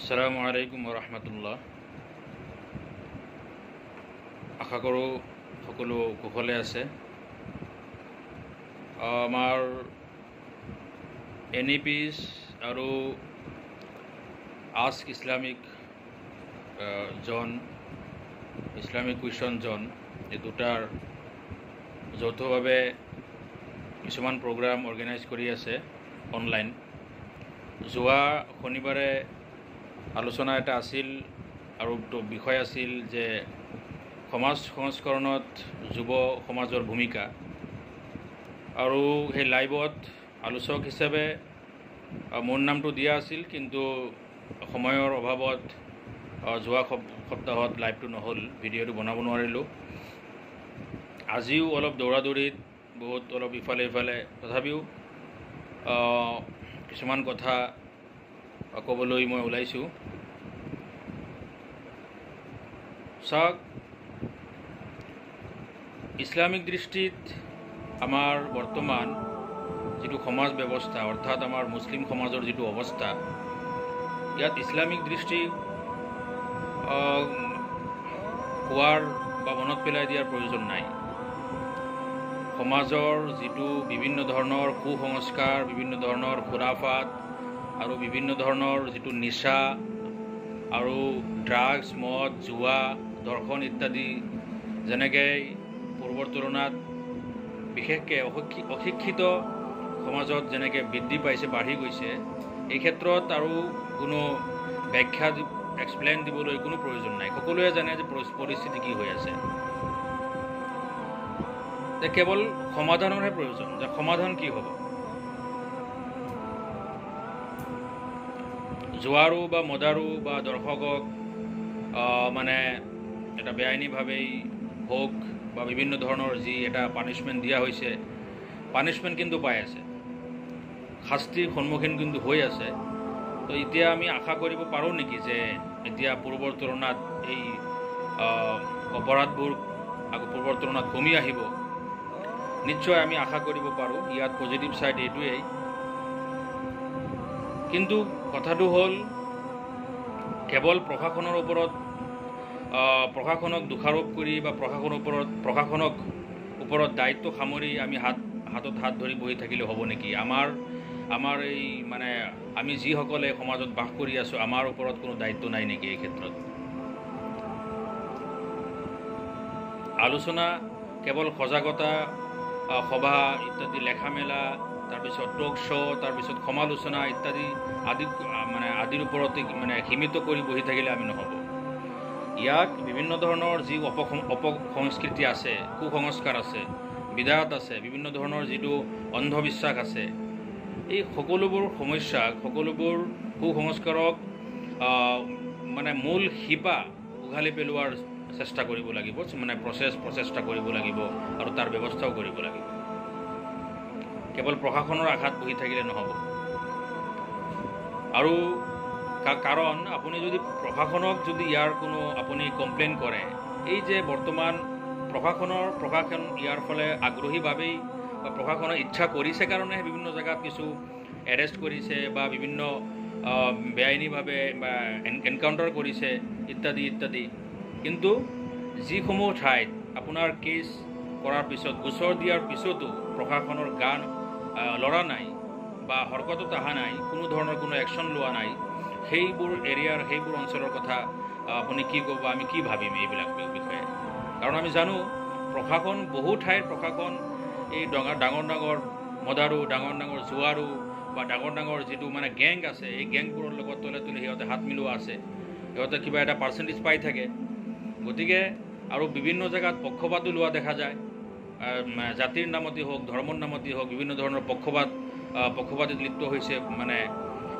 আসসালামু আলাইকুম ৰহমতুল্লাহ। আশা কৰোঁ সকলো কুশলে আছে। আমাৰ NEPs আৰু আস্ক ইছলামিক জন, ইছলামিক কুৱেশ্যন জন, এই দুটাৰ যৌথভাৱে কিছুমান প্ৰগ্ৰাম অৰ্গেনাইজ কৰি আছে অনলাইন। যোৱা শনিবাৰে আলোচনা এটা আছিল আৰু বিষয় আছিল যে সমাজ সংস্কৰণত যুৱ সমাজৰ ভূমিকা। আৰু সেই লাইভত আলোচক হিচাপে মোৰ নামটো দিয়া আছিল, কিন্তু সময়ৰ অভাৱত যোৱা সপ্তাহত লাইভটো নহ'ল, ভিডিঅ'টো বনাব নোৱাৰিলোঁ। আজিও অলপ দৌৰাদৌৰিত অলপ ইফালে ইফালে, তথাপিও কিছুমান কথা ক'বলৈ মই ওলাইছোঁ। চাওক, ইছলামিক দৃষ্টিত আমাৰ বৰ্তমান যিটো সমাজ ব্যৱস্থা, অৰ্থাৎ আমাৰ মুছলিম সমাজৰ যিটো অৱস্থা, ইয়াত ইছলামিক দৃষ্টি কোৱাৰ বা মনত পেলাই দিয়াৰ প্ৰয়োজন নাই। সমাজৰ যিটো বিভিন্ন ধৰণৰ কুসংস্কাৰ, বিভিন্ন ধৰণৰ খুৰাফাত আৰু বিভিন্ন ধৰণৰ যিটো নিচা আৰু ড্ৰাগছ, মদ, জুৱা, দৰ্শন ইত্যাদি, যেনেকৈ পূৰ্বৰ তুলনাত বিশেষকৈ অশিক্ষিত সমাজত যেনেকৈ বৃদ্ধি পাইছে, বাঢ়ি গৈছে, এই ক্ষেত্ৰত আৰু কোনো ব্যাখ্যা এক্সপ্লেইন দিবলৈ কোনো প্ৰয়োজন নাই। সকলোৱে জানে যে পৰিস্থিতি কি হৈ আছে। কেৱল সমাধানৰহে প্ৰয়োজন। যে সমাধান কি হ'ব? জুৱাৰু বা মদাৰু বা দৰ্শকক মানে এটা বেআইনীভাৱেই হওক বা বিভিন্ন ধৰণৰ যি এটা পানিছমেণ্ট দিয়া হৈছে, পানিছমেণ্ট কিন্তু পাই আছে, শাস্তিৰ সন্মুখীন কিন্তু হৈ আছে। তো এতিয়া আমি আশা কৰিব পাৰোঁ নেকি যে এতিয়া পূৰ্বৰ তুলনাত এই অপৰাধবোৰ পূৰ্বৰ তুলনাত কমি আহিব? নিশ্চয় আমি আশা কৰিব পাৰোঁ। ইয়াত পজিটিভ ছাইড এইটোৱেই। কিন্তু কথাটো হ'ল, কেৱল প্ৰশাসনৰ প্ৰশাসনক দোষাৰোপ কৰি বা প্ৰশাসনক ওপৰত দায়িত্ব সামৰি আমি হাতত হাত ধৰি বহি থাকিলে হ'ব নেকি? আমাৰ এই মানে আমি যিসকলে সমাজত বাস কৰি আছোঁ, আমাৰ ওপৰত কোনো দায়িত্ব নাই নেকি এই ক্ষেত্ৰত? আলোচনা কেৱল সজাগতা সভা ইত্যাদি, লেখা মেলা, তাৰপিছত টক শ্ব', তাৰপিছত সমালোচনা ইত্যাদি আদিৰ ওপৰতে সীমিত কৰি বহি থাকিলে আমি নহ'ব। ইয়াক বিভিন্ন ধৰণৰ যি অপসংস্কৃতি আছে, কুসংস্কাৰ আছে, বিদাত আছে, বিভিন্ন ধৰণৰ যিটো অন্ধবিশ্বাস আছে, এই সকলোবোৰ সমস্যাক, সকলোবোৰ কুসংস্কাৰক মূল শিপা উঘালি পেলোৱাৰ চেষ্টা কৰিব লাগিব, প্ৰচেষ্টা কৰিব লাগিব আৰু তাৰ ব্যৱস্থাও কৰিব লাগিব। কেৱল প্ৰশাসনৰ আঘাত বহি থাকিলে নহ'ব। আৰু কাৰণ আপুনি যদি প্ৰশাসনক যদি ইয়াৰ কোনো আপুনি কমপ্লেইন কৰে, এই যে বৰ্তমান প্ৰশাসন ইয়াৰ ফলে আগ্ৰহীভাৱেই বা প্ৰশাসনে ইচ্ছা কৰিছে কাৰণেহে বিভিন্ন জেগাত কিছু এৰেষ্ট কৰিছে বা বিভিন্ন বেআইনীভাৱে এনকাউণ্টাৰ কৰিছে ইত্যাদি ইত্যাদি। কিন্তু যিসমূহ ঠাইত আপোনাৰ কেছ কৰাৰ পিছত, গোচৰ দিয়াৰ পিছতো প্ৰশাসনৰ গান লৰা নাই বা হৰকতত অহা নাই, কোনো ধৰণৰ কোনো একশ্যন লোৱা নাই, সেইবোৰ এৰিয়াৰ, সেইবোৰ অঞ্চলৰ কথা আপুনি কি ক'ব, আমি কি ভাবিম এইবিলাক বিষয়ে? কাৰণ আমি জানো প্ৰশাসন, বহু ঠাইৰ প্ৰশাসন এই ডাঙৰ ডাঙৰ মদাৰু, ডাঙৰ ডাঙৰ জুৱাৰু বা ডাঙৰ ডাঙৰ যিটো গেং আছে, এই গেংবোৰৰ লগত তলে সিহঁতে হাত মিলোৱা আছে, সিহঁতে কিবা এটা পাৰ্চেণ্টেজ পাই থাকে। গতিকে আৰু বিভিন্ন জেগাত পক্ষপাতো লোৱা দেখা যায়, জাতিৰ নামতেই হওক, ধৰ্মৰ নামতেই হওক, বিভিন্ন ধৰণৰ পক্ষপাতিত লিপ্ত হৈছে।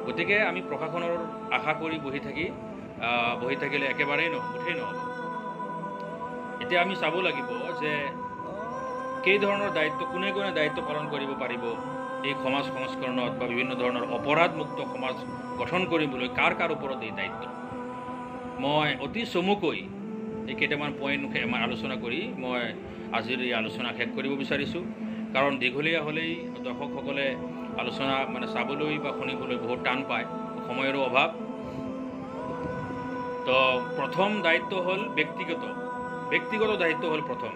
গতিকে আমি প্ৰশাসনৰ আশা কৰি বহি থাকিলে একেবাৰেই মুঠেই নহ'ব। এতিয়া আমি চাব লাগিব যে কেইধৰণৰ দায়িত্ব, কোনে দায়িত্ব পালন কৰিব পাৰিব এই সমাজ সংস্কৰণত বা বিভিন্ন ধৰণৰ অপৰাধমুক্ত সমাজ গঠন কৰিবলৈ, কাৰ ওপৰত এই দায়িত্ব। মই অতি চমুকৈ এই কেইটামান পইণ্ট আলোচনা কৰি মই আজিৰ এই আলোচনা শেষ কৰিব বিচাৰিছোঁ। কাৰণ দীঘলীয়া হ'লেই দৰ্শকসকলে আলোচনা চাবলৈ বা শুনিবলৈ বহুত টান পায়, সময়ৰো অভাৱ। তো প্ৰথম দায়িত্ব হ'ল ব্যক্তিগত দায়িত্ব হ'ল প্ৰথম।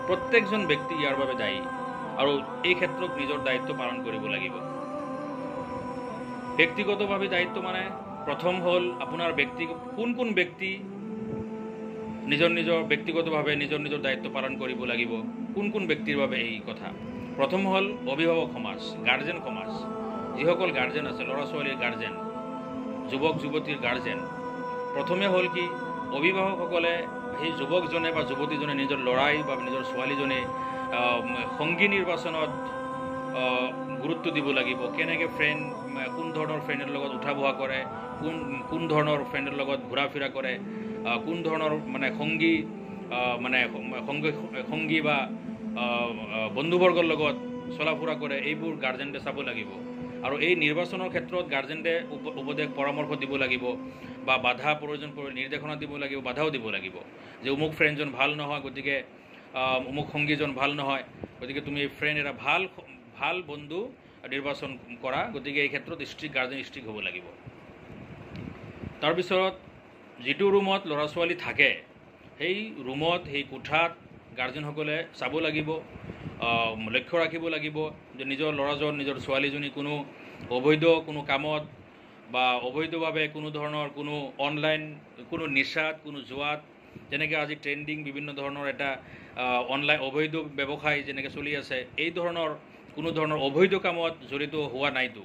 প্ৰত্যেকজন ব্যক্তি ইয়াৰ বাবে দায়ী আৰু এই ক্ষেত্ৰত নিজৰ দায়িত্ব পালন কৰিব লাগিব। ব্যক্তিগতভাৱে দায়িত্ব মানে প্ৰথম হ'ল আপোনাৰ কোন ব্যক্তি নিজৰ ব্যক্তিগতভাৱে নিজৰ দায়িত্ব পালন কৰিব লাগিব, কোন ব্যক্তিৰ বাবে এই কথা। প্ৰথম হ'ল অভিভাৱক সমাজ, গাৰ্জেন সমাজ, যিসকল গাৰ্জেন আছে, ল'ৰা ছোৱালীৰ গাৰ্জেন, যুৱক যুৱতীৰ গাৰ্জেন। প্ৰথমে হ'ল কি, অভিভাৱকসকলে সেই যুৱকজনে বা যুৱতীজনে নিজৰ ল'ৰাই বা নিজৰ ছোৱালীজনে সংগী নিৰ্বাচনত গুৰুত্ব দিব লাগিব। কেনেকৈ কোন ধৰণৰ ফ্ৰেণ্ডৰ লগত উঠা বহা কৰে, কোন ধৰণৰ ফ্ৰেণ্ডৰ লগত ঘূৰা ফুৰা কৰে, কোন ধৰণৰ সংগী বা বন্ধুবৰ্গৰ লগত চলা ফুৰা কৰে, এইবোৰ গাৰ্জেনে চাব লাগিব। আৰু এই নিৰ্বাচনৰ ক্ষেত্ৰত গাৰ্জেনে উপদেশ পৰামৰ্শ দিব লাগিব বা বাধা প্ৰয়োজন কৰি নিৰ্দেশনা দিব লাগিব, বাধাও দিব লাগিব যে অমুক ফ্ৰেণ্ডজন ভাল নহয়, গতিকে অমুক সংগীজন ভাল নহয়, গতিকে তুমি ফ্ৰেণ্ড এটা ভাল বন্ধু নিৰ্বাচন কৰা। গতিকে এই ক্ষেত্ৰত গাৰ্জেন ষ্ট্ৰিক্ট হ'ব লাগিব। তাৰপিছত যিটো ৰুমত ল'ৰা ছোৱালী থাকে, সেই ৰুমত, সেই কোঠাত গাৰ্জেনসকলে চাব লাগিব, লক্ষ্য ৰাখিব লাগিব যে নিজৰ ল'ৰাজন, নিজৰ ছোৱালীজনী কোনো অবৈধ কোনো কামত বা অবৈধভাৱে কোনো ধৰণৰ কোনো অনলাইন কোনো নিচাত, কোনো জুৱাত, যেনেকৈ আজি ট্ৰেণ্ডিং বিভিন্ন ধৰণৰ এটা অনলাইন অবৈধ ব্যৱসায় যেনেকৈ চলি আছে, এই ধৰণৰ কোনো ধৰণৰ অবৈধ কামত জড়িত হোৱা নাইতো।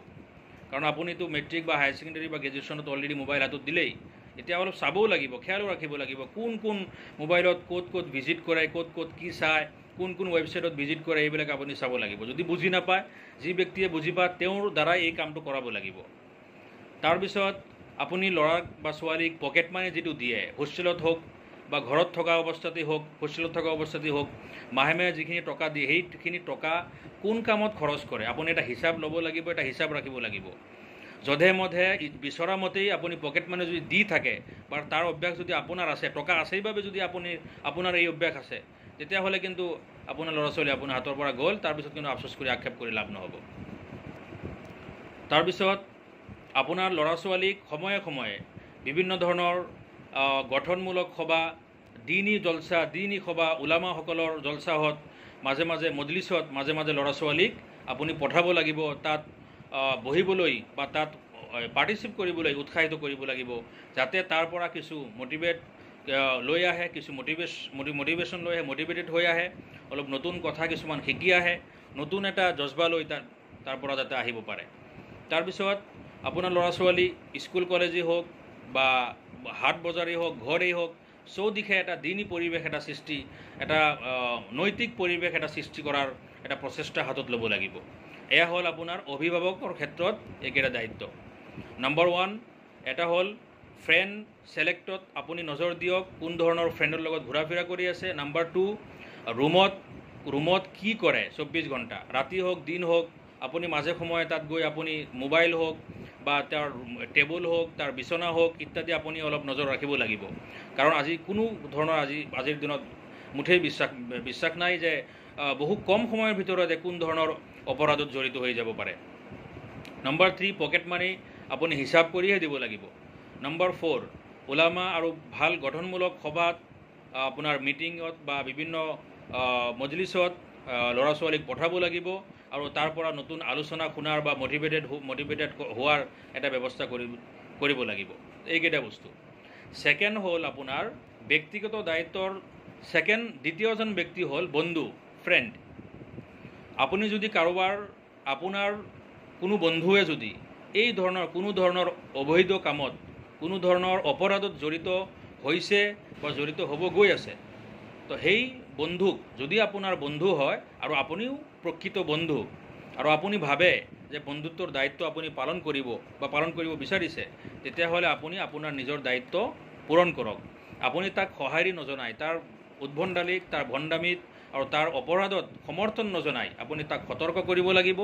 কাৰণ আপুনিতো মেট্ৰিক বা হায়াৰ ছেকেণ্ডেৰী বা গ্ৰেজুৱেশ্যনত অলৰেডি মোবাইল হাতত দিলেই, এতিয়া অলপ চাবও লাগিব, খেয়ালো ৰাখিব লাগিব, কোন মোবাইলত ক'ত ভিজিট কৰে, ক'ত কি চায়, কোন ৱেবছাইটত ভিজিট কৰে, এইবিলাক আপুনি চাব লাগিব। যদি বুজি নাপায়, যি ব্যক্তিয়ে বুজি পায় তেওঁৰ দ্বাৰাই এই কামটো কৰাব লাগিব। তাৰপিছত আপুনি ল'ৰাক বা ছোৱালীক পকেট মানি যিটো দিয়ে, হোষ্টেলত হওক বা ঘৰত থকা অৱস্থাতেই হওক, হোষ্টেলত থকা অৱস্থাতেই হওক, মাহে যিখিনি টকা দিয়ে, সেইখিনি টকা কোন কামত খৰচ কৰে আপুনি এটা হিচাপ ল'ব লাগিব, এটা হিচাপ ৰাখিব লাগিব। যধে মধে বিচৰা মতেই আপুনি পকেট মানি যদি দি থাকে বা তাৰ অভ্যাস যদি আপোনাৰ আছে, টকা আছেই বাবে যদি আপোনাৰ এই অভ্যাস আছে, তেতিয়াহ'লে কিন্তু আপোনাৰ ল'ৰা ছোৱালী আপোনাৰ হাতৰ পৰা গ'ল, তাৰপিছত কিন্তু আফচোচ কৰি আক্ষেপ কৰি লাভ নহ'ব। তাৰপিছত আপোনাৰ ল'ৰা ছোৱালীক সময়ে সময়ে বিভিন্ন ধৰণৰ গঠনমূলক সভা, দিনী সভা, উলামাসকলৰ জলচাহত, মাজে মজলিছত মাজে ল'ৰা ছোৱালীক আপুনি পঠাব লাগিব, তাত বহিবলৈ বা তাত পাৰ্টিচিপেট কৰিবলৈ উৎসাহিত কৰিব লাগিব, যাতে তাৰ পৰা কিছু মটিভেট লৈ আহে, কিছু মটিভেশ্যন লৈ আহে, মটিভেটেড হৈ আহে, অলপ নতুন কথা কিছুমান শিকি আহে, নতুন এটা জজবা লৈ তাৰ পৰা যাতে আহিব পাৰে। তাৰপিছত আপোনাৰ ল'ৰা ছোৱালী স্কুল কলেজেই হওক বা হাট বজাৰেই হওক, ঘৰেই হওক, চৌদিশে এটা দিনী পৰিৱেশ এটা সৃষ্টি, এটা নৈতিক পৰিৱেশ এটা সৃষ্টি কৰাৰ এটা প্ৰচেষ্টা হাতত ল'ব লাগিব। এয়া হ'ল আপোনাৰ অভিভাৱকৰ ক্ষেত্ৰত এইকেইটা দায়িত্ব। নম্বৰ 1 এটা হ'ল ফ্ৰেণ্ড ছিলেক্টত আপুনি নজৰ দিয়ক, কোন ধৰণৰ ফ্ৰেণ্ডৰ লগত ঘূৰা ফুৰা কৰি আছে। নম্বৰ 2 ৰুমত কি কৰে 24 ঘণ্টা, ৰাতি হওক দিন হওক, আপুনি মাজে সময়ে তাত গৈ আপুনি মোবাইল হওক বা তাৰ টেবুল হওক, তাৰ বিচনা হওক ইত্যাদি আপুনি অলপ নজৰ ৰাখিব লাগিব। কাৰণ কোনো ধৰণৰ আজিৰ দিনত মুঠেই বিশ্বাস নাই যে বহু কম সময়ৰ ভিতৰতে কোন ধৰণৰ অপৰাধত জড়িত হৈ যাব পাৰে। নম্বৰ 3 পকেট মানি আপুনি হিচাপ কৰিহে দিব লাগিব। নম্বৰ 4 ওলামা আৰু ভাল গঠনমূলক সভাত, আপোনাৰ মিটিঙত বা বিভিন্ন মজলিছত ল'ৰা ছোৱালীক পঠাব লাগিব আৰু তাৰ পৰা নতুন আলোচনা শুনাৰ বা মটিভেটেড হোৱাৰ এটা ব্যৱস্থা কৰিব লাগিব। এইকেইটা বস্তু। ছেকেণ্ড হ'ল আপোনাৰ ব্যক্তিগত দায়িত্বৰ দ্বিতীয়জন ব্যক্তি হ'ল বন্ধু, ফ্ৰেণ্ড। আপুনি যদি আপোনাৰ কোনো বন্ধুৱে যদি এই ধৰণৰ কোনো ধৰণৰ অবৈধ কামত, কোনো ধৰণৰ অপৰাধত জড়িত হৈছে বা জড়িত হ'ব গৈ আছে, তো সেই বন্ধুক যদি আপোনাৰ বন্ধু হয় আৰু আপুনিও প্ৰকৃত বন্ধু আৰু আপুনি ভাবে যে বন্ধুত্বৰ দায়িত্ব আপুনি পালন কৰিব বিচাৰিছে, তেতিয়াহ'লে আপুনি আপোনাৰ নিজৰ দায়িত্ব পূৰণ কৰক। আপুনি তাক সঁহাৰি নজনাই, তাৰ উদ্ভণ্ডালিক, তাৰ ভণ্ডামিত আৰু তাৰ অপৰাধত সমৰ্থন নজনাই আপুনি তাক সতৰ্ক কৰিব লাগিব,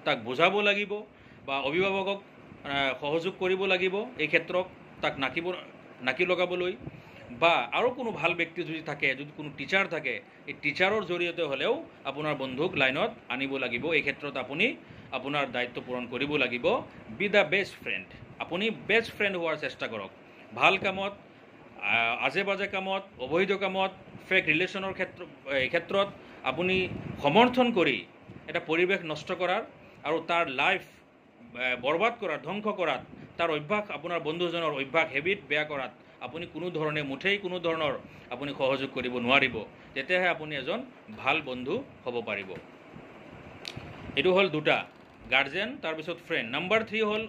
তাক বুজাব লাগিব বা অভিভাৱকক সহযোগ কৰিব লাগিব এই ক্ষেত্ৰত, তাক নাকি লগাবলৈ। বা আৰু কোনো ভাল ব্যক্তি যদি থাকে, যদি কোনো টিচাৰ থাকে, এই টিচাৰৰ জৰিয়তে হ'লেও আপোনাৰ বন্ধুক লাইনত আনিব লাগিব। এই ক্ষেত্ৰত আপুনি আপোনাৰ দায়িত্ব পূৰণ কৰিব লাগিব। বি দ্য বেষ্ট ফ্ৰেণ্ড, আপুনি বেষ্ট ফ্ৰেণ্ড হোৱাৰ চেষ্টা কৰক। ভাল কামত আজে বাজে কামত, অবৈধ কামত, ফেক ৰিলেশ্যনৰ ক্ষেত্ৰত আপুনি সমৰ্থন কৰি এটা পৰিৱেশ নষ্ট কৰাৰ আৰু তাৰ লাইফ বৰবাদ কৰাৰ, ধ্বংস কৰাত, তাৰ অভ্যাস, আপোনাৰ বন্ধুজনৰ অভ্যাস, হেবিট বেয়া কৰাত আপুনি কোনো ধৰণে মুঠেই কোনো ধৰণৰ আপুনি সহযোগ কৰিব নোৱাৰিব। তেতিয়াহে আপুনি এজন ভাল বন্ধু হ'ব পাৰিব। এইটো হ'ল দুটা, গাৰ্জেন, তাৰপিছত ফ্ৰেণ্ড। নম্বৰ 3 হ'ল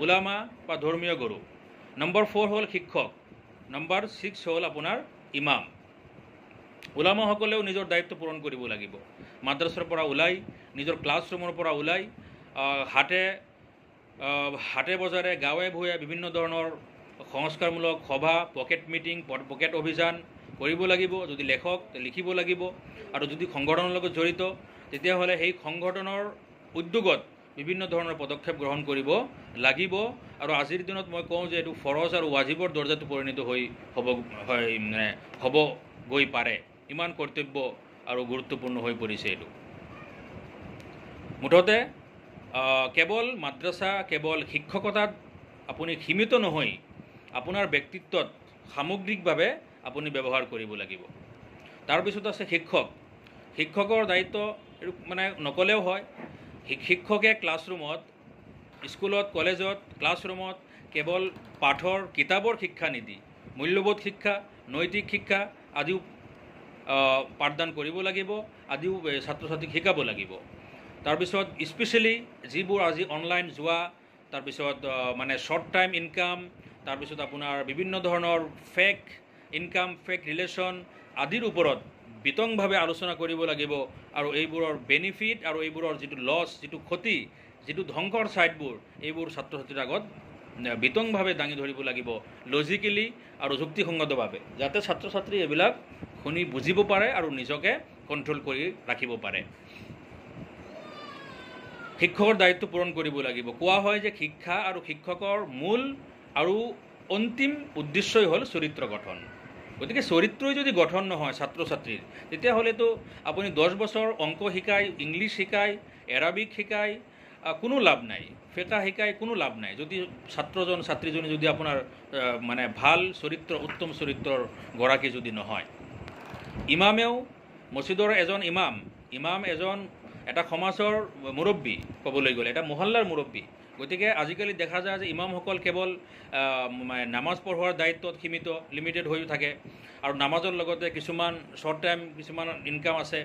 ওলামা বা ধৰ্মীয় গুৰু। নম্বৰ 4 হ'ল শিক্ষক। নম্বৰ 6 হ'ল আপোনাৰ ইমাম। ওলামাসকলেও নিজৰ দায়িত্ব পূৰণ কৰিব লাগিব। মাদ্ৰাছাৰ পৰা ওলাই, নিজৰ ক্লাছৰুমৰ পৰা ওলাই হাটে বজাৰে, গাঁৱে ভূঞে বিভিন্ন ধৰণৰ সংস্কাৰমূলক সভা, পকেট মিটিং, পকেট অভিযান কৰিব লাগিব। যদি লেখক লিখিব লাগিব, আৰু যদি সংগঠনৰ লগত জড়িত তেতিয়াহ'লে সেই সংগঠনৰ উদ্যোগত বিভিন্ন ধৰণৰ পদক্ষেপ গ্ৰহণ কৰিব লাগিব। আৰু আজিৰ দিনত মই কওঁ যে এইটো ফৰজ আৰু ৱাজিবৰ দৰ্জাটো পৰিণত হ'ব গৈ পাৰে। ইমান কৰ্তব্য আৰু গুৰুত্বপূৰ্ণ হৈ পৰিছে এইটো। মুঠতে কেৱল মাদ্ৰাছা, কেৱল শিক্ষকতাত আপুনি সীমিত নহৈ আপোনাৰ ব্যক্তিত্বত সামগ্ৰিকভাৱে আপুনি ব্যৱহাৰ কৰিব লাগিব। তাৰপিছত আছে শিক্ষক। শিক্ষকৰ দায়িত্ব মানে নক'লেও হয়। শিক্ষকে ক্লাছৰুমত, স্কুলত, কলেজত, ক্লাছৰুমত কেৱল পাঠৰ কিতাপৰ শিক্ষা নিদি মূল্যবোধ শিক্ষা, নৈতিক শিক্ষা আদিও পাঠদান কৰিব লাগিব, আদিও ছাত্ৰ ছাত্ৰীক শিকাব লাগিব। তাৰপিছত স্পেচিয়েলি যিবোৰ আজি অনলাইন যোৱা, তাৰপিছত মানে শ্বৰ্ট টাইম ইনকাম, তাৰপিছত আপোনাৰ বিভিন্ন ধৰণৰ ফেক ইনকাম, ফেক ৰিলেশ্যন আদিৰ ওপৰত বিতংভাৱে আলোচনা কৰিব লাগিব। আৰু এইবোৰৰ বেনিফিট আৰু এইবোৰৰ যিটো লছ, যিটো ক্ষতি, যিটো ধ্বংসৰ ছাইডবোৰ, এইবোৰ ছাত্ৰ ছাত্ৰীৰ আগত বিতংভাৱে দাঙি ধৰিব লাগিব, লজিকেলি আৰু যুক্তিসংগতভাৱে, যাতে ছাত্ৰ ছাত্ৰী এইবিলাক শুনি বুজিব পাৰে আৰু নিজকে কণ্ট্ৰল কৰি ৰাখিব পাৰে। শিক্ষকৰ দায়িত্ব পূৰণ কৰিব লাগিব। কোৱা হয় যে শিক্ষা আৰু শিক্ষকৰ মূল আৰু অন্তিম উদ্দেশ্যই হ'ল চৰিত্ৰ গঠন। গতিকে চৰিত্ৰই যদি গঠন নহয় ছাত্ৰ ছাত্ৰীৰ, তেতিয়াহ'লেতো আপুনি 10 বছৰ অংক শিকাই, ইংলিছ শিকাই, এৰাবিক শিকাই কোনো লাভ নাই, ফেকা শিকাই কোনো লাভ নাই, যদি ছাত্ৰীজনী যদি আপোনাৰ মানে ভাল চৰিত্ৰ, উত্তম চৰিত্ৰৰ গৰাকী যদি নহয়। ইমামেও, মছজিদৰ এজন ইমাম এজন এটা সমাজৰ মুৰব্বী, ক'বলৈ গ'লে এটা মহল্লাৰ মুৰব্বী। গতিকে আজিকালি দেখা যায় যে ইমামসকল কেৱল নামাজ পঢ়োৱাৰ দায়িত্বত লিমিটেড হৈ থাকে, আৰু নামাজৰ লগতে কিছুমান শ্বৰ্ট টাইম কিছুমান ইনকাম আছে,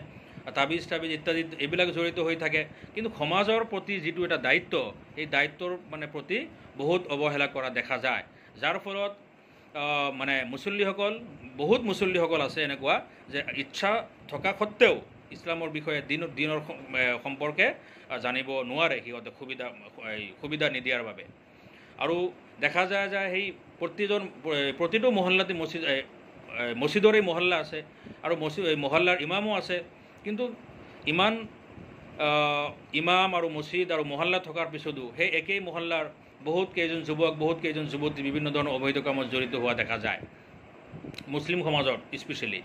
তাবিজ ইত্যাদি এইবিলাক জড়িত হৈ থাকে। কিন্তু সমাজৰ প্ৰতি যিটো এটা দায়িত্ব, এই দায়িত্বৰ মানে প্ৰতি বহুত অৱহেলা কৰা দেখা যায়, যাৰ ফলত মানে বহুত মুছল্লিসকল আছে এনেকুৱা যে ইচ্ছা থকা সত্ত্বেও ইছলামৰ বিষয়ে দিনৰ সম্পৰ্কে জানিব নোৱাৰে, সিহঁতে সুবিধা নিদিয়াৰ বাবে। আৰু দেখা যায় যে সেই প্ৰতিটো মহল্লাতে মছজিদৰে মহল্লা আছে, আৰু মহল্লাৰ ইমামো আছে, কিন্তু ইমাম আৰু মছজিদ আৰু মহল্লা থকাৰ পিছতো সেই একেই মহল্লাৰ বহুত কেইজন যুৱক, বহুত কেইজন যুৱতী বিভিন্ন ধৰণৰ অবৈধ কামত জড়িত হোৱা দেখা যায়, মুছলিম সমাজত স্পেচিয়েলি।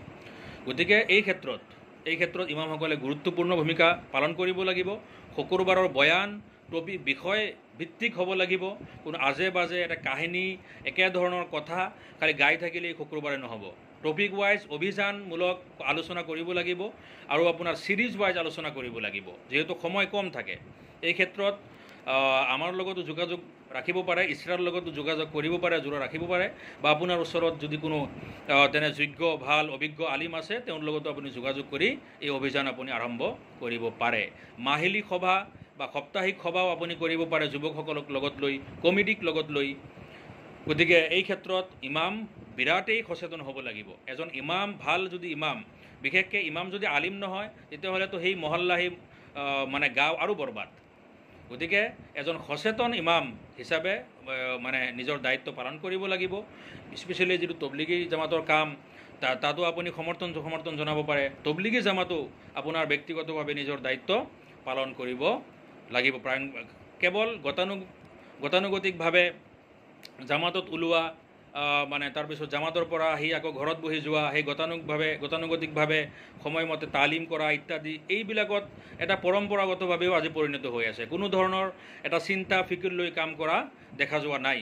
গতিকে এই ক্ষেত্ৰত ইমামসকলে গুৰুত্বপূৰ্ণ ভূমিকা পালন কৰিব লাগিব। শুকুৰবাৰৰ বয়ান টপিক বিষয় ভিত্তিক হ'ব লাগিব। কোনো আজে বাজে এটা কাহিনী, একেধৰণৰ কথা খালি গাই থাকিলেই শুকুৰবাৰে নহ'ব। টপিক ৱাইজ অভিযানমূলক আলোচনা কৰিব লাগিব, আৰু আপোনাৰ ছিৰিজ ৱাইজ আলোচনা কৰিব লাগিব, যিহেতু সময় কম থাকে। এই ক্ষেত্ৰত আমাৰ লগতো যোগাযোগ ৰাখিব পাৰে, ইছৰাৰ লগতো যোগাযোগ কৰিব পাৰে, যোৰা ৰাখিব পাৰে, বা আপোনাৰ ওচৰত যদি কোনো তেনে যোগ্য ভাল অভিজ্ঞ আলিম আছে, তেওঁৰ লগতো আপুনি যোগাযোগ কৰি এই অভিযান আপুনি আৰম্ভ কৰিব পাৰে। মাহিলী সভা বা সাপ্তাহিক সভাও আপুনি কৰিব পাৰে যুৱকসকলক লগত লৈ, কমিটিক লগত লৈ। গতিকে এই ক্ষেত্ৰত ইমাম বিৰাটেই সচেতন হ'ব লাগিব। এজন ইমাম, ভাল যদি ইমাম, বিশেষকৈ ইমাম যদি আলিম নহয়, তেতিয়াহ'লেতো সেই মহল্লা, সেই মানে গাঁও আৰু বৰবাদ। গতিকে এজন সচেতন ইমাম হিচাপে মানে নিজৰ দায়িত্ব পালন কৰিব লাগিব। স্পেচিয়েলি যিটো তবলিগী জামাতৰ কাম, তাতো আপুনি সমৰ্থন জনাব পাৰে। তবলিগী জামাতো আপোনাৰ ব্যক্তিগতভাৱে নিজৰ দায়িত্ব পালন কৰিব লাগিব। কেৱল গতানুগতিকভাৱে জামাতত ওলোৱা, মানে তাৰপিছত জামাতৰ পৰা আহি আকৌ ঘৰত বহি যোৱা, সেই গতানুগতিকভাৱে সময়মতে তালিম কৰা ইত্যাদি, এইবিলাকত এটা পৰম্পৰাগতভাৱেও আজি পৰিণত হৈ আছে। কোনো ধৰণৰ এটা চিন্তা ফিকিৰ লৈ কাম কৰা দেখা যোৱা নাই।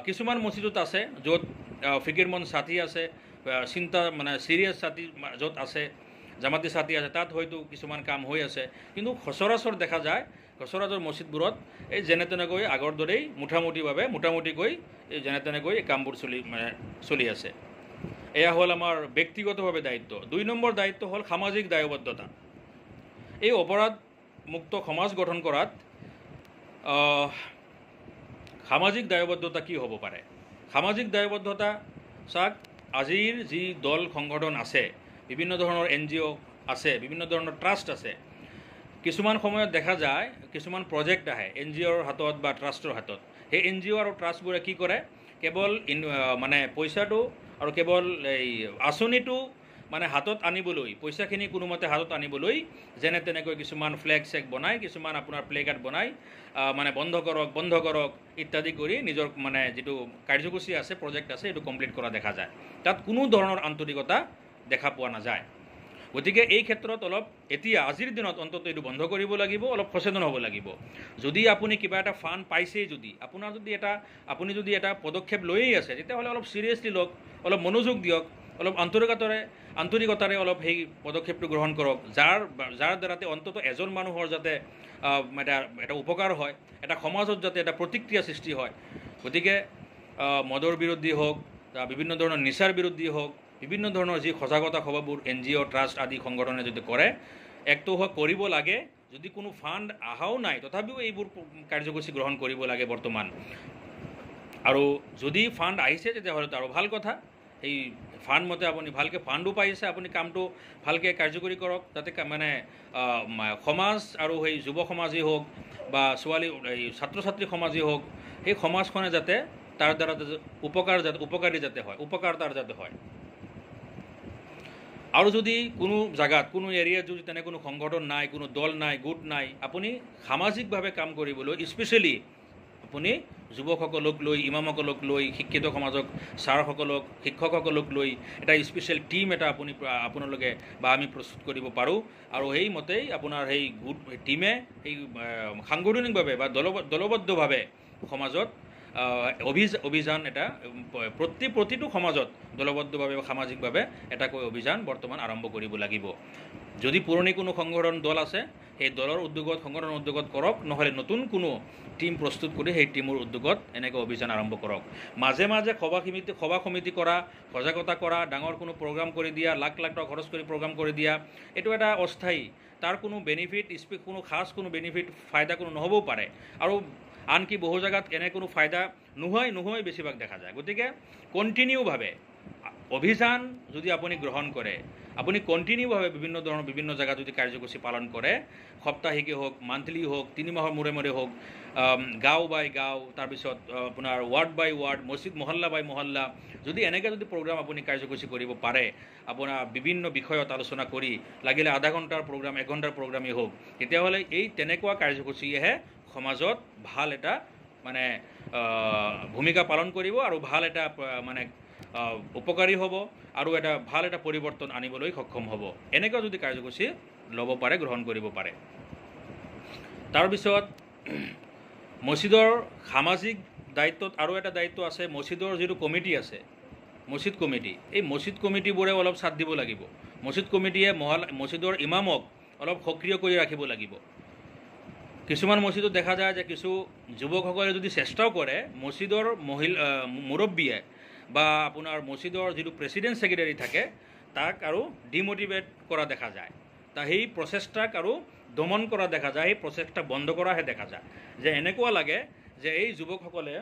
কিছুমান মছজিদত আছে য'ত ফিকিৰমন ছাতি আছে, চিন্তা মানে চিৰিয়াছ ছাতি য'ত আছে, জামাতি ছাতি আছে, তাত হয়তো কিছুমান কাম হৈ আছে। কিন্তু সচৰাচৰ দেখা যায় সচৰাচৰ মছজিদবোৰত এই যেনে তেনেকৈ আগৰ দৰেই মোটামুটিকৈ এই যেনে তেনেকৈ এই কামবোৰ চলি আছে। এয়া হ'ল আমাৰ ব্যক্তিগতভাৱে দায়িত্ব। 2 নম্বৰ দায়িত্ব হ'ল সামাজিক দায়বদ্ধতা। এই অপৰাধমুক্ত সমাজ গঠন কৰাত সামাজিক দায়বদ্ধতা কি হ'ব পাৰে? সামাজিক দায়বদ্ধতা চাওক, আজিৰ যি দল সংগঠন আছে, বিভিন্ন ধৰণৰ NGO আছে, বিভিন্ন ধৰণৰ ট্ৰাষ্ট আছে, কিছুমান সময়ত দেখা যায় কিছুমান প্ৰজেক্ট আহে NGOৰ হাতত বা ট্ৰাষ্টৰ হাতত। সেই NGO আৰু ট্ৰাষ্টবোৰে কি কৰে, কেৱল মানে পইচাটো আৰু কেৱল এই আঁচনিটো মানে হাতত আনিবলৈ, পইচাখিনি কোনোমতে হাতত আনিবলৈ যেনে তেনেকৈ কিছুমান ফ্লেগ চেগ বনাই, কিছুমান আপোনাৰ প্লে কাৰ্ড বনাই মানে বন্ধ কৰক ইত্যাদি কৰি নিজৰ মানে যিটো কাৰ্যসূচী আছে, প্ৰজেক্ট আছে, এইটো কমপ্লিট কৰা দেখা যায়। তাত কোনো ধৰণৰ আন্তৰিকতা দেখা পোৱা নাযায়। গতিকে এই ক্ষেত্ৰত অলপ এতিয়া আজিৰ দিনত অন্তত এইটো বন্ধ কৰিব লাগিব, অলপ সচেতন হ'ব লাগিব। যদি আপুনি কিবা এটা ফাণ্ড পাইছেই, আপুনি যদি এটা পদক্ষেপ লৈয়েই আছে, তেতিয়াহ'লে অলপ চিৰিয়াছলি লওক, অলপ মনোযোগ দিয়ক, অলপ আন্তৰিকতাৰে অলপ সেই পদক্ষেপটো গ্ৰহণ কৰক, যাৰ দ্বাৰাতে অন্তত এজন মানুহৰ যাতে এটা উপকাৰ হয়, এটা সমাজত যাতে এটা প্ৰতিক্ৰিয়া সৃষ্টি হয়। গতিকে মদৰ বিৰোধী হওক, বিভিন্ন ধৰণৰ নিচাৰ বিৰোধী হওক, বিভিন্ন ধৰণৰ যি সজাগতা সভাবোৰ NGO ট্ৰাষ্ট আদি সংগঠনে যদি কৰে, একটো হয় কৰিব লাগে। যদি কোনো ফাণ্ড অহাও নাই, তথাপিও এইবোৰ কাৰ্যসূচী গ্ৰহণ কৰিব লাগে বৰ্তমান। আৰু যদি ফাণ্ড আহিছে তেতিয়াহ'লে আৰু ভাল কথা। এই ফাণ্ড মতে আপুনি ভালকৈ ফাণ্ডো পাইছে, আপুনি কামটো ভালকৈ কাৰ্যকৰী কৰক, যাতে মানে সমাজ আৰু সেই যুৱ সমাজেই হওক বা এই ছাত্ৰ ছাত্ৰী সমাজেই হওক, সেই সমাজখনে যাতে তাৰ দ্বাৰা উপকাৰ তাৰ যাতে হয়। আৰু যদি কোনো জাগাত, কোনো এৰিয়াত যদি তেনে কোনো সংগঠন নাই, কোনো দল নাই, গোট নাই, আপুনি সামাজিকভাৱে কাম কৰিবলৈ স্পেচিয়েলি আপুনি যুৱকসকলক লৈ, ইমামসকলক লৈ, শিক্ষিত সমাজক, ছাৰসকলক, শিক্ষকসকলক লৈ এটা স্পেচিয়েল টীম এটা আপোনালোকে বা আমি প্ৰস্তুত কৰিব পাৰোঁ। আৰু সেইমতেই আপোনাৰ সেই টীমে সেই সাংগঠনিকভাৱে বা দলবদ্ধভাৱে সমাজত অভিযান এটা প্ৰতিটো সমাজত দলবদ্ধভাৱে বা সামাজিকভাৱে এটাকৈ অভিযান বৰ্তমান আৰম্ভ কৰিব লাগিব। যদি পুৰণি কোনো সংগঠন দল আছে, সেই দলৰ সংগঠনৰ উদ্যোগত কৰক, নহ'লে নতুন কোনো টীম প্ৰস্তুত কৰি সেই টীমৰ উদ্যোগত এনেকৈ অভিযান আৰম্ভ কৰক। মাজে মাজে সভা সমিতি কৰা, সজাগতা কৰা, ডাঙৰ কোনো প্ৰগ্ৰাম কৰি দিয়া, লাখ টকা খৰচ কৰি প্ৰগ্ৰাম কৰি দিয়া, এইটো এটা অস্থায়ী, তাৰ কোনো বেনিফিট কোনো বেনিফিট ফাইদা কোনো নহ'বও পাৰে। আৰু আনকি বহু জেগাত এনে কোনো ফাইদা নোহোৱাই বেছিভাগ দেখা যায়। গতিকে কণ্টিনিউভাৱে অভিযান যদি আপুনি গ্ৰহণ কৰে, আপুনি কণ্টিনিউভাৱে বিভিন্ন জেগাত যদি কাৰ্যসূচী পালন কৰে, সাপ্তাহিকে হওক, মান্থলি হওক, 3 মাহৰ মূৰে হওক, গাঁও বাই গাঁও, তাৰপিছত আপোনাৰ ৱাৰ্ড বাই ৱাৰ্ড, মছজিদ মহল্লা বাই মহল্লা, যদি এনেকৈ যদি প্ৰগ্ৰাম আপুনি কাৰ্যসূচী কৰিব পাৰে, আপোনাৰ বিভিন্ন বিষয়ত আলোচনা কৰি, লাগিলে আধা ঘণ্টাৰ প্ৰগ্ৰাম, 1 ঘণ্টাৰ প্ৰগ্ৰামেই হওক, তেতিয়াহ'লে এই তেনেকুৱা কাৰ্যসূচীয়েহে সমাজত ভাল এটা মানে ভূমিকা পালন কৰিব আৰু ভাল এটা মানে উপকাৰী হ'ব আৰু এটা ভাল এটা পৰিৱৰ্তন আনিবলৈ সক্ষম হ'ব। এনেকুৱা যদি কাৰ্যসূচী ল'ব পাৰে, গ্ৰহণ কৰিব পাৰে। তাৰপিছত মছজিদৰ সামাজিক দায়িত্বত আৰু এটা দায়িত্ব আছে, মছজিদৰ যিটো কমিটি আছে, মছজিদ কমিটি, এই মছজিদ কমিটিবোৰে অলপ চাথ দিব লাগিব। মছজিদ কমিটিয়ে মছজিদৰ ইমামক অলপ সক্ৰিয় কৰি ৰাখিব লাগিব। কিছুমান মছজিদত দেখা যায় যে কিছু যুৱকসকলে যদি চেষ্টাও কৰে, মছজিদৰ মুৰব্বীয়ে বা আপোনাৰ মছজিদৰ যিটো প্ৰেচিডেণ্ট ছেক্ৰেটাৰী থাকে, তাক আৰু ডিমটিভেট কৰা দেখা যায়। সেই প্ৰচেষ্টাক আৰু দমন কৰা দেখা যায়, সেই প্ৰচেষ্টা বন্ধ কৰাহে দেখা যায়। যে এনেকুৱা লাগে যে এই যুৱকসকলে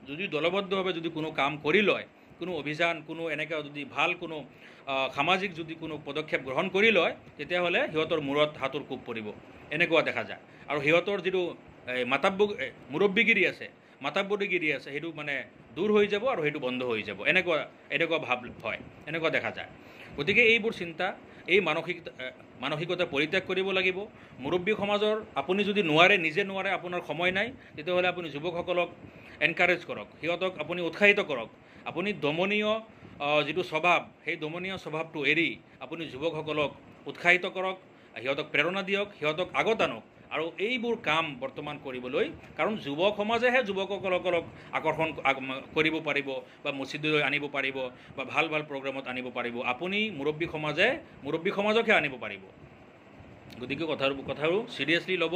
যদি দলবদ্ধভাৱে যদি কোনো কাম কৰি লয়, কোনো অভিযান, কোনো এনেকুৱা যদি ভাল কোনো সামাজিক যদি কোনো পদক্ষেপ গ্ৰহণ কৰি লয়, তেতিয়াহ'লে সিহঁতৰ মূৰত হাতৰ কোব পৰিব, এনেকুৱা দেখা যায়। আৰু সিহঁতৰ যিটো মুৰব্বীগিৰি আছে, মাতাব্বৰীগিৰি আছে, সেইটো মানে দূৰ হৈ যাব আৰু সেইটো বন্ধ হৈ যাব, এনেকুৱা ভাৱ হয়, এনেকুৱা দেখা যায়। গতিকে এইবোৰ চিন্তা, এই মানসিকতা পৰিত্যাগ কৰিব লাগিব। মুৰব্বী সমাজৰ আপুনি যদি নিজে নোৱাৰে, আপোনাৰ সময় নাই, তেতিয়াহ'লে আপুনি যুৱকসকলক এনকাৰেজ কৰক, সিহঁতক আপুনি উৎসাহিত কৰক। আপুনি দমনীয় যিটো স্বভাৱ, সেই দমনীয় স্বভাৱটো এৰি আপুনি যুৱকসকলক উৎসাহিত কৰক, সিহঁতক প্ৰেৰণা দিয়ক, সিহঁতক আগত আনক, আৰু এইবোৰ কাম বৰ্তমান কৰিবলৈ, কাৰণ যুৱক সমাজেহে যুৱকসকলক আকৰ্ষণ কৰিব পাৰিব বা মছজিদলৈ আনিব পাৰিব বা ভাল ভাল প্ৰগ্ৰামত আনিব পাৰিব। আপুনি মুৰব্বী সমাজকহে আনিব পাৰিব। গতিকে কথাৰো চিৰিয়াছলি ল'ব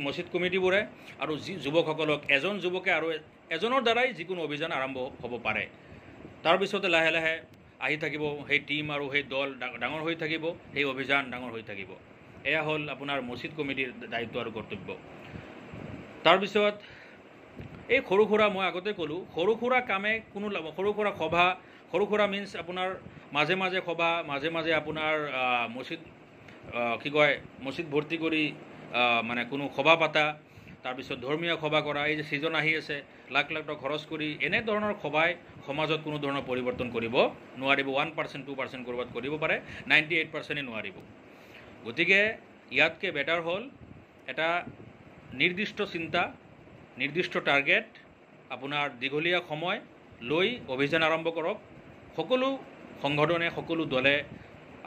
মছজিদ কমিটিবোৰে, আৰু যুৱকসকলক এজন যুৱকে আৰু এজনৰ দ্বাৰাই যিকোনো অভিযান আৰম্ভ হ'ব পাৰে। তাৰপিছতে লাহে লাহে আহি থাকিব সেই টীম আৰু সেই দল ডাঙৰ হৈ থাকিব, সেই অভিযান ডাঙৰ হৈ থাকিব। এয়া হ'ল আপোনাৰ মছজিদ কমিটিৰ দায়িত্ব আৰু কৰ্তব্য। তাৰপিছত এই সৰু সুৰা, মই আগতে ক'লোঁ, সৰু সুৰা কামে সৰু সুৰা সভা, সৰু সুৰা মিনছ আপোনাৰ মাজে মাজে সভা, মাজে মাজে আপোনাৰ মছজিদ ভৰ্তি কৰি মানে কোনো সভা পাতা, তাৰপিছত ধৰ্মীয় সভা কৰা, এই যে ছিজন আহি আছে, লাখ লাখ টকা খৰচ কৰি এনেধৰণৰ সভাই সমাজত কোনো ধৰণৰ পৰিৱৰ্তন কৰিব নোৱাৰিব। 1% 2% ক'ৰবাত কৰিব পাৰে, 98%ই নোৱাৰিব। গতিকে ইয়াতকৈ বেটাৰ হ'ল এটা নিৰ্দিষ্ট চিন্তা, নিৰ্দিষ্ট টাৰ্গেট, আপোনাৰ দীঘলীয়া সময় লৈ অভিযান আৰম্ভ কৰক। সকলো সংগঠনে, সকলো দলে,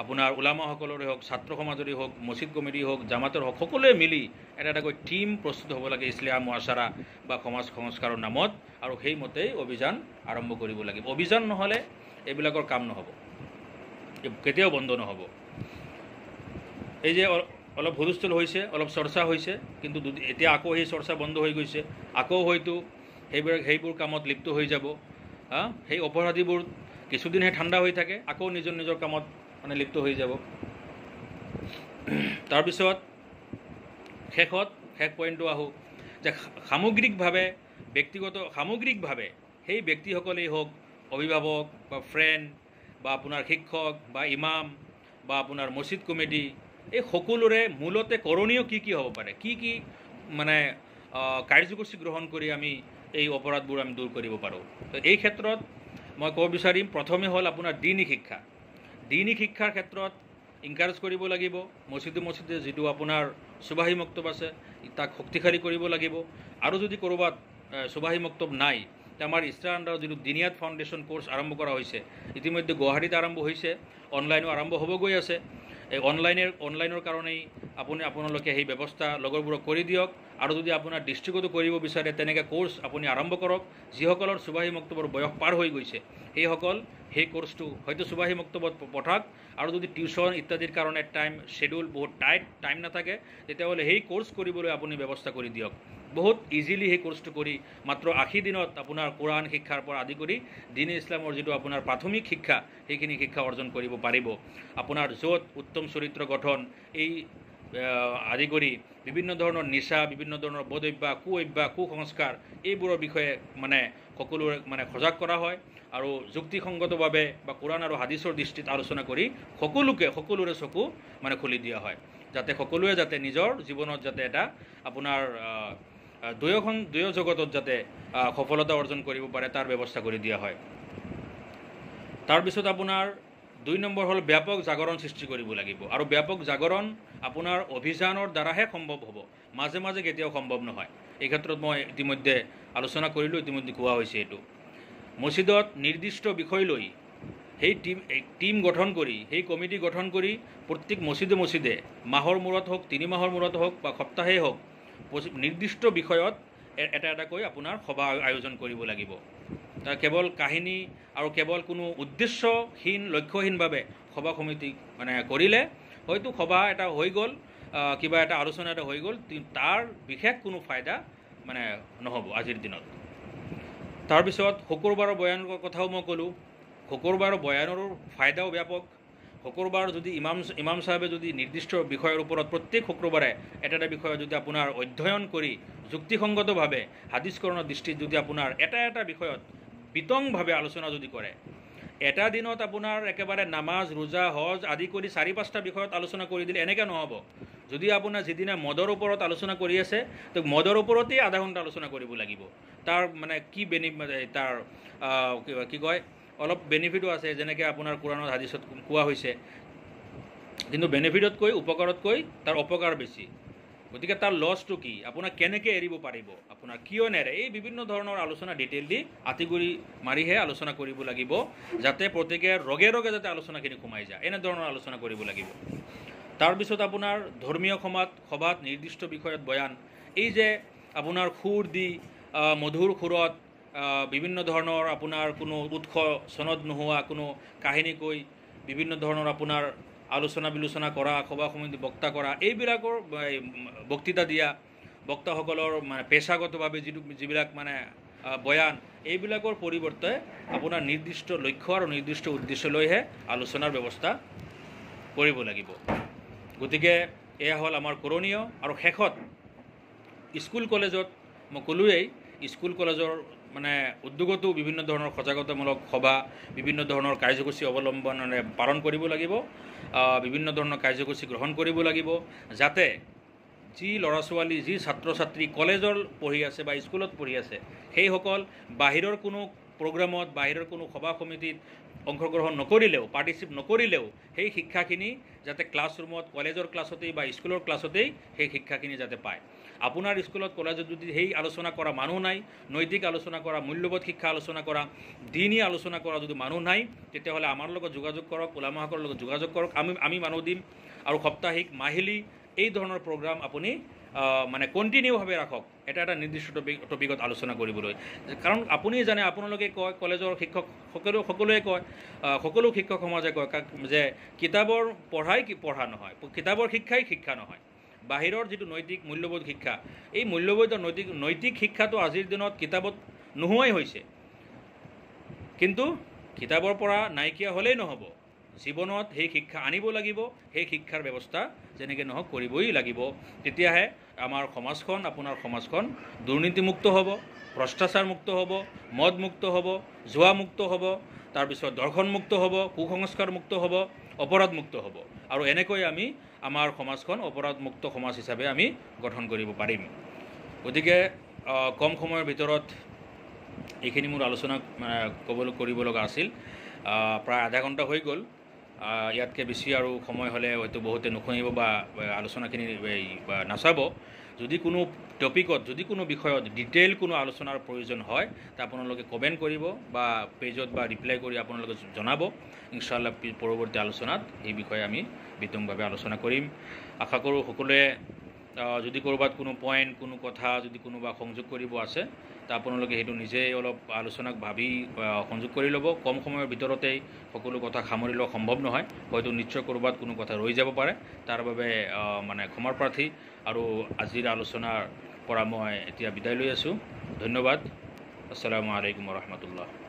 আপোনাৰ ওলামাসকলৰে হওক, ছাত্ৰ সমাজৰে হওক, মছজিদ কমিটি হওক, জামাতৰ হওক, সকলোৱে মিলি এটাকৈ টীম প্ৰস্তুত হ'ব লাগে ইছলাহ মুআশ্বাৰা বা সমাজ সংস্কাৰৰ নামত, আৰু সেইমতেই অভিযান আৰম্ভ কৰিব লাগিব। অভিযান নহ'লে এইবিলাকৰ কাম নহ'ব, কেতিয়াও বন্ধ নহ'ব। এই যে অলপ হুলস্থুল হৈছে, অলপ চৰ্চা হৈছে, কিন্তু এতিয়া আকৌ সেই চৰ্চা বন্ধ হৈ গৈছে, আকৌ হয়তো সেইবোৰ কামত লিপ্ত হৈ যাব। সেই অপৰাধীবোৰ কিছুদিনহে ঠাণ্ডা হৈ থাকে, আকৌ নিজৰ কামত মানে লিপ্ত হৈ যাব। তাৰপিছত শেষ পইণ্টটো আহোঁ যে সামগ্ৰিকভাৱে সেই ব্যক্তিসকলেই হওক, অভিভাৱক বা ফ্ৰেণ্ড বা আপোনাৰ শিক্ষক বা ইমাম বা আপোনাৰ মছজিদ কমিটি, এই সকলোৰে মূলতে কৰণীয় কি হ'ব পাৰে, কি মানে কাৰ্যসূচী গ্ৰহণ কৰি আমি এই অপৰাধবোৰ আমি দূৰ কৰিব পাৰোঁ। তো এই ক্ষেত্ৰত মই ক'ব বিচাৰিম, প্ৰথমে হ'ল আপোনাৰ দ্বীনী শিক্ষা। দ্বীনী শিক্ষাৰ ক্ষেত্ৰত ইনকাৰেজ কৰিব লাগিব। মছজিদে যিটো আপোনাৰ সুবাহী মক্তব আছে, তাক শক্তিশালী কৰিব লাগিব। আৰু যদি ক'ৰবাত সুবাহী মক্তব নাই, আমাৰ ইছলাৰ আণ্ডাৰত যিটো দিনিয়াত ফাউণ্ডেশ্যন কোৰ্চ আৰম্ভ কৰা হৈছে, ইতিমধ্যে গুৱাহাটীত আৰম্ভ হৈছে, অনলাইনো আৰম্ভ হ'ব গৈ আছে। এই অনলাইনৰ কাৰণেই আপোনালোকে সেই ব্যৱস্থা লগৰবোৰক কৰি দিয়ক। আৰু যদি আপোনাৰ ডিষ্ট্ৰিক্টতো কৰিব বিচাৰে, তেনেকৈ কোৰ্চ আপুনি আৰম্ভ কৰক। যিসকলৰ সুবাহী মক্তবৰ বয়স পাৰ হৈ গৈছে, সেইসকল সেই কোৰ্চটো হয়তো সুবাহী মক্তবত পঠাওক। আৰু যদি টিউশ্যন ইত্যাদিৰ কাৰণে শ্বেডিউল বহুত টাইম নাথাকে, তেতিয়াহ'লে সেই কোৰ্চ কৰিবলৈ আপুনি ব্যৱস্থা কৰি দিয়ক। বহুত ইজিলি সেই কোৰ্চটো কৰি মাত্ৰ 80 দিনত আপোনাৰ কোৰআন শিক্ষাৰ পৰা আদি কৰি দীন ইছলামৰ যিটো আপোনাৰ প্ৰাথমিক শিক্ষা, সেইখিনি শিক্ষা অৰ্জন কৰিব পাৰিব। আপোনাৰ য'ত উত্তম চৰিত্ৰ গঠন এই আদি কৰি বিভিন্ন ধৰণৰ নিচা, বিভিন্ন ধৰণৰ বদঅভ্যাস, কুসংস্কাৰ, এইবোৰৰ বিষয়ে মানে সকলোৰে মানে সজাগ কৰা হয়, আৰু যুক্তিসংগতভাৱে বা কোৰআন আৰু হাদিছৰ দৃষ্টিত আলোচনা কৰি সকলোৰে চকু মানে খুলি দিয়া হয়, যাতে সকলোৱে যাতে নিজৰ জীৱনত যাতে এটা আপোনাৰ দুয়ো জগতত যাতে সফলতা অৰ্জন কৰিব পাৰে, তাৰ ব্যৱস্থা কৰি দিয়া হয়। তাৰপিছত আপোনাৰ 2 নম্বৰ হ'ল ব্যাপক জাগৰণ সৃষ্টি কৰিব লাগিব। আৰু ব্যাপক জাগৰণ আপোনাৰ অভিযানৰ দ্বাৰাহে সম্ভৱ হ'ব, মাজে মাজে কেতিয়াও সম্ভৱ নহয়। এই ক্ষেত্ৰত মই ইতিমধ্যে আলোচনা কৰিলোঁ, ইতিমধ্যে কোৱা হৈছে। এইটো মছজিদত নিৰ্দিষ্ট বিষয় লৈ সেই টীম গঠন কৰি, সেই কমিটি গঠন কৰি প্ৰত্যেক মছজিদে মাহৰ মূৰত হওক, 3 মাহৰ মূৰত হওক বা সপ্তাহেই হওক, নিৰ্দিষ্ট বিষয়ত এটাকৈ আপোনাৰ সভা আয়োজন কৰিব লাগিব। তাৰ কেৱল কাহিনী আৰু কেৱল কোনো উদ্দেশ্যহীন, লক্ষ্যহীনভাৱে সভা সমিতি মানে কৰিলে হয়তো সভা এটা হৈ গ'ল, কিবা এটা আলোচনা এটা হৈ গ'ল, তাৰ বিশেষ কোনো ফাইদা মানে নহ'ব আজিৰ দিনত। তাৰপিছত শুকুৰবাৰৰ বয়ানৰ কথাও মই ক'লোঁ। শুকুৰবাৰৰ বয়ানৰো ফাইদাও ব্যাপক। শুকুৰবাৰ যদি ইমাম চাহেবে যদি নিৰ্দিষ্ট বিষয়ৰ ওপৰত প্ৰত্যেক শুক্ৰবাৰে এটা বিষয় যদি আপোনাৰ অধ্যয়ন কৰি যুক্তিসংগতভাৱে হাদিছকৰণৰ দৃষ্টিত যদি আপোনাৰ এটা বিষয়ত বিতংভাৱে আলোচনা যদি কৰে, এটা দিনত আপোনাৰ একেবাৰে নামাজ, ৰোজা, হজ আদি কৰি 4-5টা বিষয়ত আলোচনা কৰি দিলে এনেকৈ নহ'ব। যদি আপোনাৰ যিদিনা মদৰ ওপৰত আলোচনা কৰি আছে, তো মদৰ ওপৰতেই আধা ঘণ্টা আলোচনা কৰিব লাগিব। তাৰ মানে কি কয়, অলপ বেনিফিটো আছে, যেনেকৈ আপোনাৰ কোৰআনত হাদিছত কোৱা হৈছে, কিন্তু বেনিফিটতকৈ উপকাৰতকৈ তাৰ অপকাৰ বেছি। গতিকে তাৰ লছটো কি, আপোনাক কেনেকৈ এৰিব পাৰিব, আপোনাৰ কিয় নেৰে, এই বিভিন্ন ধৰণৰ আলোচনা ডিটেইল দি আঁতিগুৰি মাৰিহে আলোচনা কৰিব লাগিব, যাতে প্ৰত্যেকে ৰগে যাতে আলোচনাখিনি সোমাই যায়, এনেধৰণৰ আলোচনা কৰিব লাগিব। তাৰপিছত আপোনাৰ ধৰ্মীয় সভাত নিৰ্দিষ্ট বিষয়ত বয়ান, এই যে আপোনাৰ সুৰ দি মধুৰ সুৰত বিভিন্ন ধৰণৰ আপোনাৰ কোনো উৎস চনদ নোহোৱা কোনো কাহিনী কৈ বিভিন্ন ধৰণৰ আপোনাৰ আলোচনা বিলোচনা কৰা, সভা সমিতি বক্তা কৰা, এইবিলাকৰ বক্তৃতা দিয়া, বক্তাসকলৰ মানে পেছাগতভাৱে যিবিলাক মানে বয়ান, এইবিলাকৰ পৰিৱৰ্তে আপোনাৰ নিৰ্দিষ্ট লক্ষ্য আৰু নিৰ্দিষ্ট উদ্দেশ্য লৈহে আলোচনাৰ ব্যৱস্থা কৰিব লাগিব। গতিকে এয়া হ'ল আমাৰ কৰণীয়। আৰু শেষত স্কুল কলেজত মই ক'লোৱেই, স্কুল কলেজৰ মানে উদ্যোগতো বিভিন্ন ধৰণৰ সজাগতামূলক সভা, বিভিন্ন ধৰণৰ কাৰ্যসূচী অৱলম্বনেৰে পালন কৰিব লাগিব, বিভিন্ন ধৰণৰ কাৰ্যসূচী গ্ৰহণ কৰিব লাগিব, যাতে যি ল'ৰা ছোৱালী, যি ছাত্ৰ ছাত্ৰী কলেজৰ পঢ়ি আছে বা স্কুলত পঢ়ি আছে, সেইসকল বাহিৰৰ কোনো প্ৰগ্ৰামত, বাহিৰৰ কোনো সভা সমিতিত অংশগ্ৰহণ নকৰিলেও, পাৰ্টিচিপেট নকৰিলেও, সেই শিক্ষাখিনি যাতে ক্লাছৰুমত, কলেজৰ ক্লাছতেই বা স্কুলৰ ক্লাছতেই সেই শিক্ষাখিনি যাতে পায়। আপোনাৰ স্কুলত কলেজত যদি সেই আলোচনা কৰা মানুহ নাই, নৈতিক আলোচনা কৰা, মূল্যবোধ শিক্ষা আলোচনা কৰা, দিনী আলোচনা কৰা যদি মানুহ নাই, তেতিয়াহ'লে আমাৰ লগত যোগাযোগ কৰক, ওলামাসকলৰ লগত যোগাযোগ কৰক, আমি মানুহ দিম। আৰু সাপ্তাহিক, মাহিলী এই ধৰণৰ প্ৰগ্ৰাম আপুনি মানে কণ্টিনিউভাৱে ৰাখক, এটা নিৰ্দিষ্ট টপিকত আলোচনা কৰিবলৈ। কাৰণ আপুনি জানে, আপোনালোকে কয়, কলেজৰ শিক্ষক সকলোৱে কয়, সকলো শিক্ষক সমাজে কয় যে কিতাপৰ পঢ়া নহয়, কিতাপৰ শিক্ষাই শিক্ষা নহয়। বাহিৰৰ যিটো নৈতিক মূল্যবোধ শিক্ষা, এই মূল্যবোধ নৈতিক শিক্ষাটো আজিৰ দিনত কিতাপত নোহোৱাই হৈছে। কিন্তু কিতাপৰ পৰা নাইকিয়া হ'লেই নহ'ব, জীৱনত সেই শিক্ষা আনিব লাগিব, সেই শিক্ষাৰ ব্যৱস্থা যেনেকৈ নহওক কৰিবই লাগিব। তেতিয়াহে আমাৰ সমাজখন, আপোনাৰ সমাজখন দুৰ্নীতিমুক্ত হ'ব, ভ্ৰষ্টাচাৰমুক্ত হ'ব, মদমুক্ত হ'ব, জুৱামুক্ত হ'ব, তাৰপিছত দৰ্শনমুক্ত হ'ব, কুসংস্কাৰমুক্ত হ'ব, অপৰাধমুক্ত হ'ব। আৰু এনেকৈ আমি আমাৰ সমাজখন অপৰাধমুক্ত সমাজ হিচাপে আমি গঠন কৰিব পাৰিম। গতিকে কম সময়ৰ ভিতৰত এইখিনি মোৰ আলোচনা কৰিব লগা আছিল। প্ৰায় আধা ঘণ্টা হৈ গ'ল। ইয়াতকৈ বেছি আৰু সময় হ'লে হয়তো বহুতে নুশুনিব বা আলোচনাখিনি নাচাব। যদি কোনো টপিকত, যদি কোনো বিষয়ত ডিটেইল কোনো আলোচনাৰ প্ৰয়োজন হয়, তা আপোনালোকে কমেণ্ট কৰিব বা পেজত বা ৰিপ্লাই কৰি আপোনালোকে জনাব। ইনশাআল্লাহ পৰৱৰ্তী আলোচনাত এই বিষয়ে আমি বিতংভাৱে আলোচনা কৰিম। আশা কৰোঁ সকলোৱে যদি ক'ৰবাত কোনো পইণ্ট, কোনো কথা যদি কোনোবা সংযোগ কৰিব আছে, তা আপোনালোকে সেইটো নিজেই অলপ আলোচনাক ভাবি সংযোগ কৰি ল'ব। কম সময়ৰ ভিতৰতেই সকলো কথা সামৰি লোৱা সম্ভৱ নহয়, হয়তো নিশ্চয় ক'ৰবাত কোনো কথা ৰৈ যাব পাৰে। তাৰ বাবে মানে ক্ষমাৰ প্ৰাৰ্থী। আৰু আজিৰ আলোচনাৰ পৰা মই এতিয়া বিদায় লৈ আছোঁ। ধন্যবাদ। আসসালামু আলাইকুম ওয়া ৰাহমাতুল্লাহ।